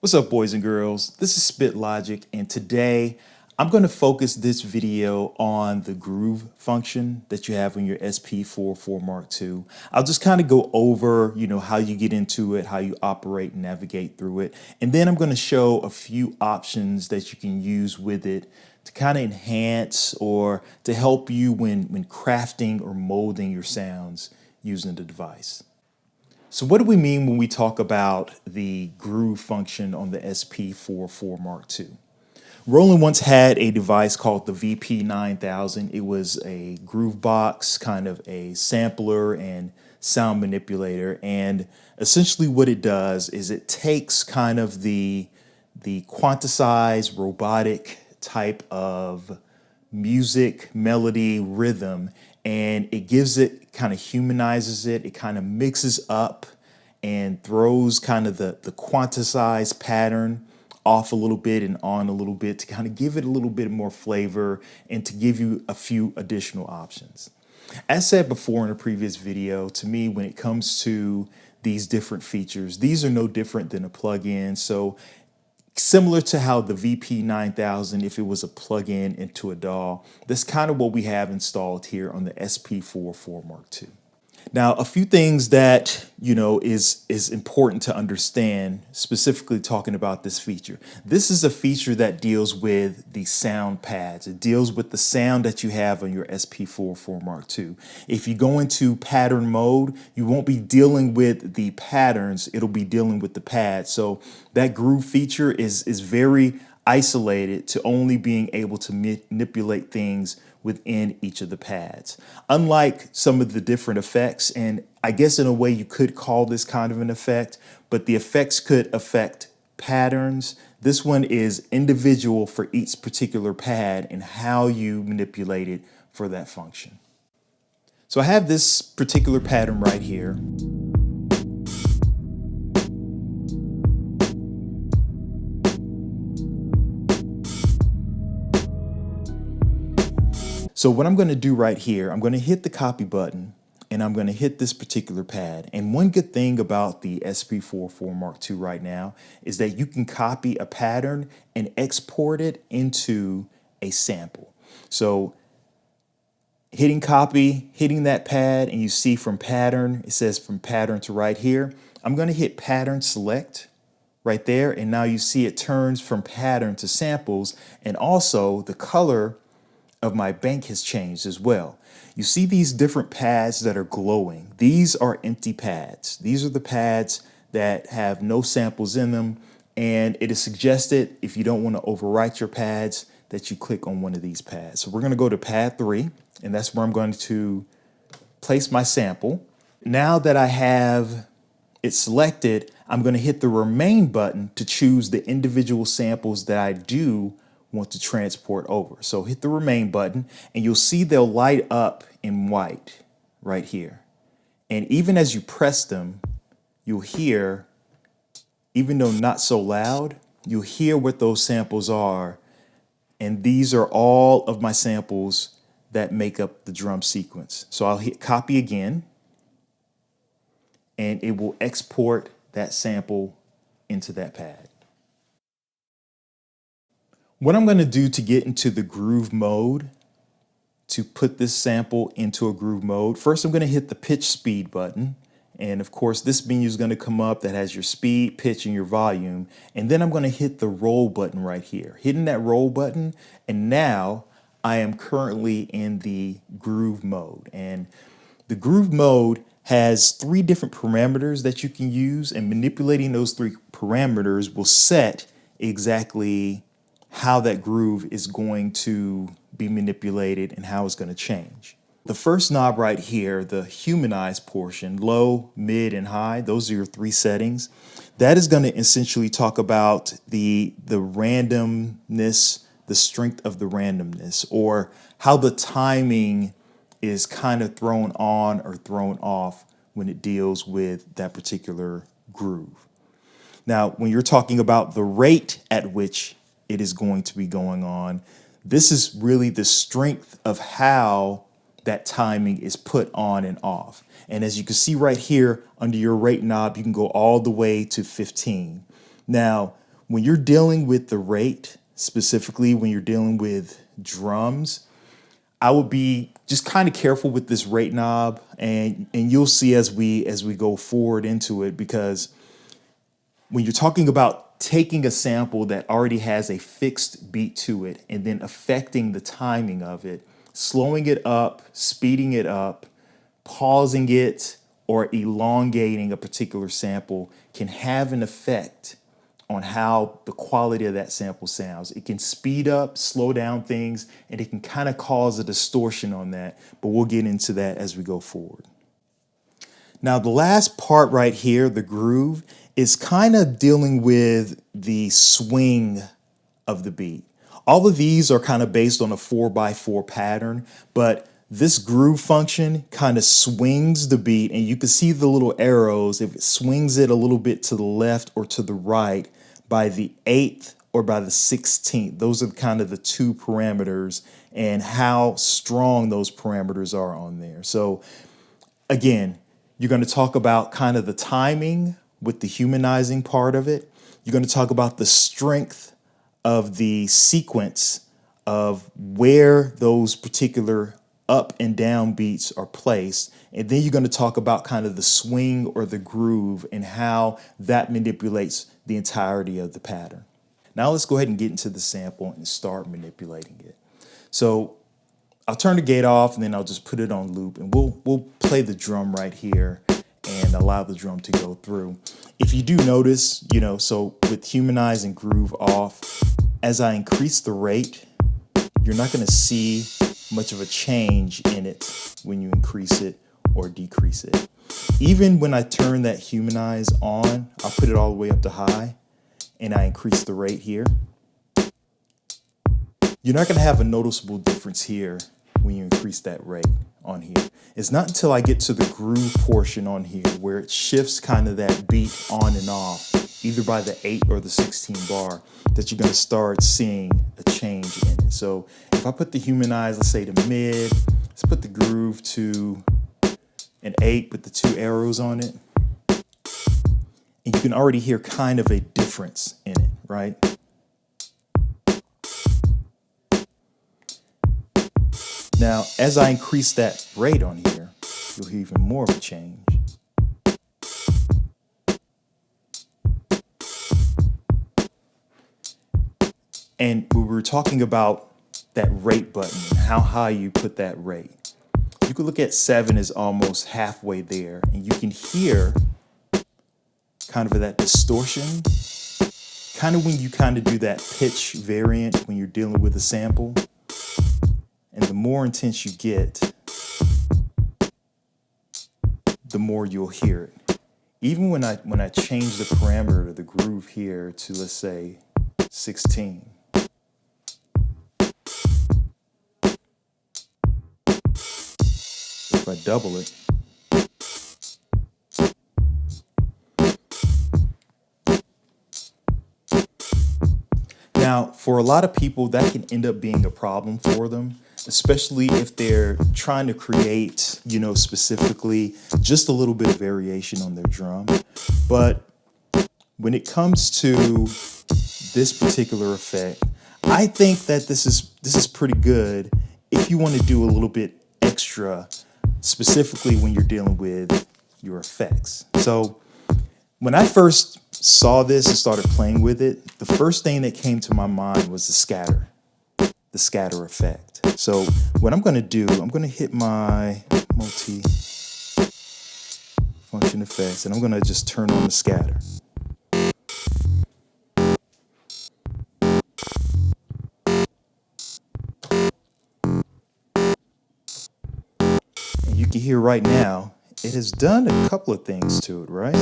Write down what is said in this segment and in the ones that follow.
What's up, boys and girls? This is Spit Logic, and today I'm going to focus this video on the groove function that you have on your SP-404 Mark II. I'll just kind of go over, how you get into it, how you operate and navigate through it, and then I'm going to show a few options that you can use with it to kind of enhance or to help you when crafting or molding your sounds using the device. So what do we mean when we talk about the groove function on the SP-404 Mark II? Roland once had a device called the VP9000. It was a groove box, kind of a sampler and sound manipulator. And essentially what it does is it takes kind of the quantized robotic type of music, melody, rhythm, and it gives it, kind of humanizes it. It kind of mixes up and throws kind of the quantized pattern off a little bit and on a little bit to kind of give it a little bit more flavor and to give you a few additional options. As said before in a previous video, to me, when it comes to these different features, these are no different than a plugin. So similar to how the VP9000, if it was a plug-in into a DAW, that's kind of what we have installed here on the SP-404 Mark II. Now, a few things that, is important to understand, specifically talking about this feature. This is a feature that deals with the sound pads. It deals with the sound that you have on your SP-404 Mark II. If you go into pattern mode, you won't be dealing with the patterns, it'll be dealing with the pads. So that groove feature is very isolated to only being able to manipulate things within each of the pads. Unlike some of the different effects, and I guess in a way you could call this kind of an effect, but the effects could affect patterns. This one is individual for each particular pad and how you manipulate it for that function. So I have this particular pattern right here. So what I'm going to do right here, I'm going to hit the copy button and I'm going to hit this particular pad. And one good thing about the SP-404 Mark II right now is that you can copy a pattern and export it into a sample. So hitting copy, hitting that pad, and you see from pattern, it says from pattern to right here. I'm going to hit pattern select right there. And now you see it turns from pattern to samples, and also the color of my bank has changed as well. You see these different pads that are glowing. These are empty pads. These are the pads that have no samples in them, and it is suggested, if you don't want to overwrite your pads, that you click on one of these pads. So we're going to go to pad 3, and that's where I'm going to place my sample. Now that I have it selected, I'm going to hit the remain button to choose the individual samples that I do want to transport over. So hit the remain button and you'll see they'll light up in white right here. And even as you press them, you'll hear, even though not so loud, you'll hear what those samples are. And these are all of my samples that make up the drum sequence. So I'll hit copy again and it will export that sample into that pad. What I'm going to do to get into the groove mode, to put this sample into a groove mode, first I'm going to hit the pitch speed button. And of course, this menu is going to come up that has your speed, pitch, and your volume. And then I'm going to hit the roll button right here. Hitting that roll button, and now I am currently in the groove mode. And the groove mode has 3 different parameters that you can use, and manipulating those 3 parameters will set exactly how that groove is going to be manipulated and how it's going to change. The first knob right here, the humanized portion, low, mid, and high, those are your 3 settings. That is going to essentially talk about the randomness, the strength of the randomness, or how the timing is kind of thrown on or thrown off when it deals with that particular groove. Now, when you're talking about the rate at which it is going to be going on, this is really the strength of how that timing is put on and off. And as you can see right here under your rate knob, you can go all the way to 15. Now, when you're dealing with the rate, specifically when you're dealing with drums, I would be just kind of careful with this rate knob, and you'll see as we go forward into it, because when you're talking about taking a sample that already has a fixed beat to it and then affecting the timing of it, slowing it up, speeding it up, pausing it, or elongating a particular sample can have an effect on how the quality of that sample sounds. It can speed up, slow down things, and it can kind of cause a distortion on that, but we'll get into that as we go forward. Now, the last part right here, the groove, is kind of dealing with the swing of the beat. All of these are kind of based on a 4x4 pattern, but this groove function kind of swings the beat, and you can see the little arrows. If it swings it a little bit to the left or to the right by the 8th or by the 16th, those are kind of the two parameters and how strong those parameters are on there. So again, you're going to talk about kind of the timing with the humanizing part of it. You're going to talk about the strength of the sequence of where those particular up and down beats are placed. And then you're going to talk about kind of the swing or the groove and how that manipulates the entirety of the pattern. Now let's go ahead and get into the sample and start manipulating it. So I'll turn the gate off and then I'll just put it on loop, and we'll play the drum right here and allow the drum to go through. If you do notice, so with humanize and groove off, as I increase the rate, you're not going to see much of a change in it when you increase it or decrease it. Even when I turn that humanize on, I'll put it all the way up to high and I increase the rate here. You're not going to have a noticeable difference here when you increase that rate on here. It's not until I get to the groove portion on here where it shifts kind of that beat on and off, either by the 8 or the 16 bar, that you're going to start seeing a change in it. So if I put the humanize, let's say to mid, let's put the groove to an 8 with the 2 arrows on it. And you can already hear kind of a difference in it, right? Now, as I increase that rate on here, you'll hear even more of a change. And we were talking about that rate button and how high you put that rate. You could look at 7 as almost halfway there, and you can hear kind of that distortion, kind of when you kind of do that pitch variant when you're dealing with a sample. And the more intense you get, the more you'll hear it. Even when I change the parameter of the groove here to, let's say, 16. If I double it, now for a lot of people that can end up being a problem for them, especially if they're trying to create, specifically just a little bit of variation on their drum. But when it comes to this particular effect, I think that this is pretty good if you want to do a little bit extra, specifically when you're dealing with your effects. So when I first saw this and started playing with it, the first thing that came to my mind was the scatter effect. So what I'm going to do, I'm going to hit my multi-function effects, and I'm going to just turn on the scatter. And you can hear right now, it has done a couple of things to it, right?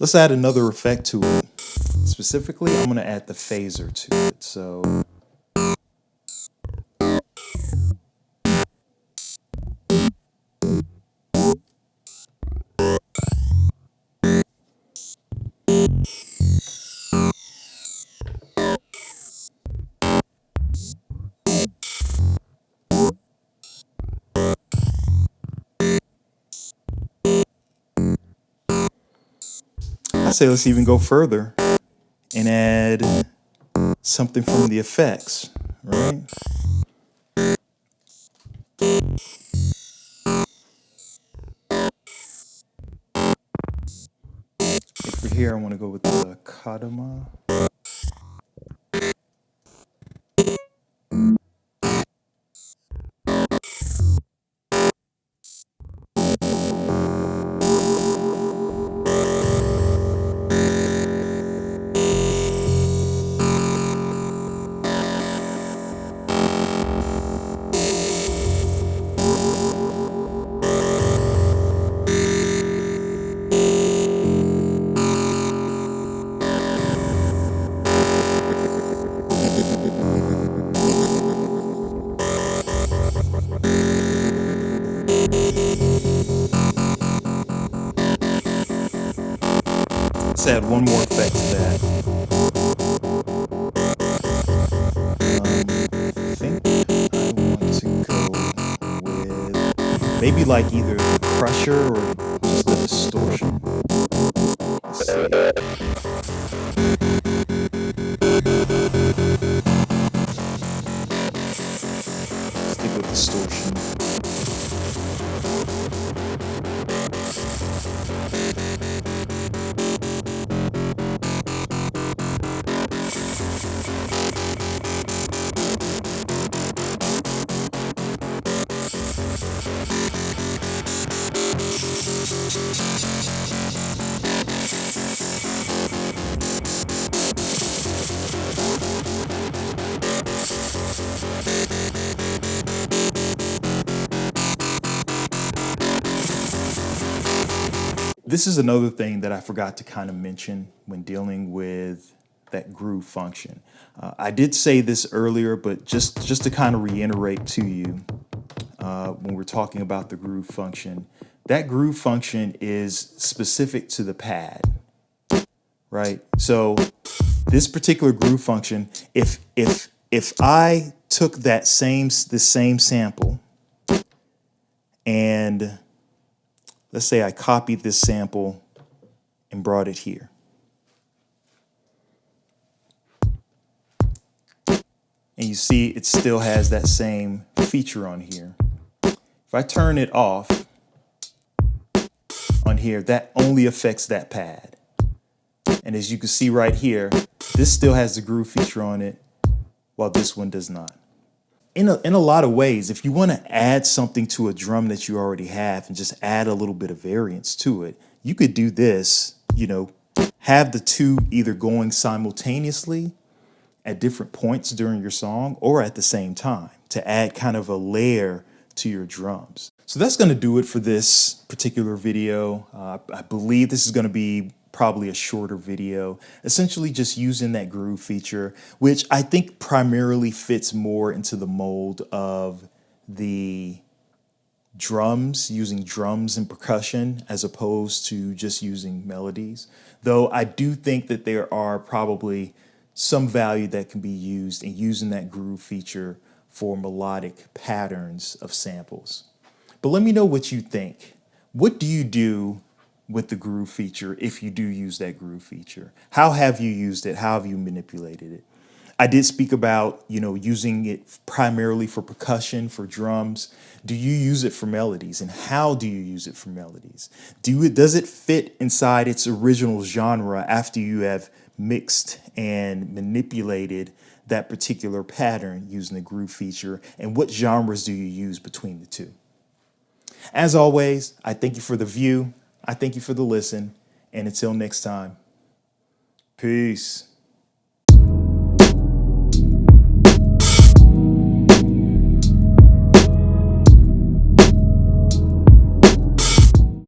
Let's add another effect to it. Specifically, I'm going to add the phaser to it. So I'd say let's even go further and add something from the effects, right? For here, I want to go with the Kadama. Let's add one more effect to that. I think I want to go with maybe like either the crusher or just the distortion. Let's see. Stick with distortion. This is another thing that I forgot to kind of mention when dealing with that groove function. I did say this earlier, but just to kind of reiterate to you when we're talking about the groove function, that groove function is specific to the pad, right? So this particular groove function, if I took the same sample and let's say I copied this sample and brought it here. And you see it still has that same feature on here. If I turn it off on here, that only affects that pad. And as you can see right here, this still has the groove feature on it, while this one does not. In a lot of ways, if you want to add something to a drum that you already have and just add a little bit of variance to it, you could do this, have the two either going simultaneously at different points during your song or at the same time to add kind of a layer to your drums. So that's going to do it for this particular video. I believe this is going to be probably a shorter video, essentially just using that groove feature, which I think primarily fits more into the mold of the drums, using drums and percussion as opposed to just using melodies. Though I do think that there are probably some value that can be used in using that groove feature for melodic patterns of samples. But let me know what you think. What do you do with the groove feature if you do use that groove feature? How have you used it? How have you manipulated it? I did speak about, using it primarily for percussion, for drums. Do you use it for melodies? And how do you use it for melodies? Does it fit inside its original genre after you have mixed and manipulated that particular pattern using the groove feature? And what genres do you use between the two? As always, I thank you for the view. I thank you for the listen. And until next time, peace.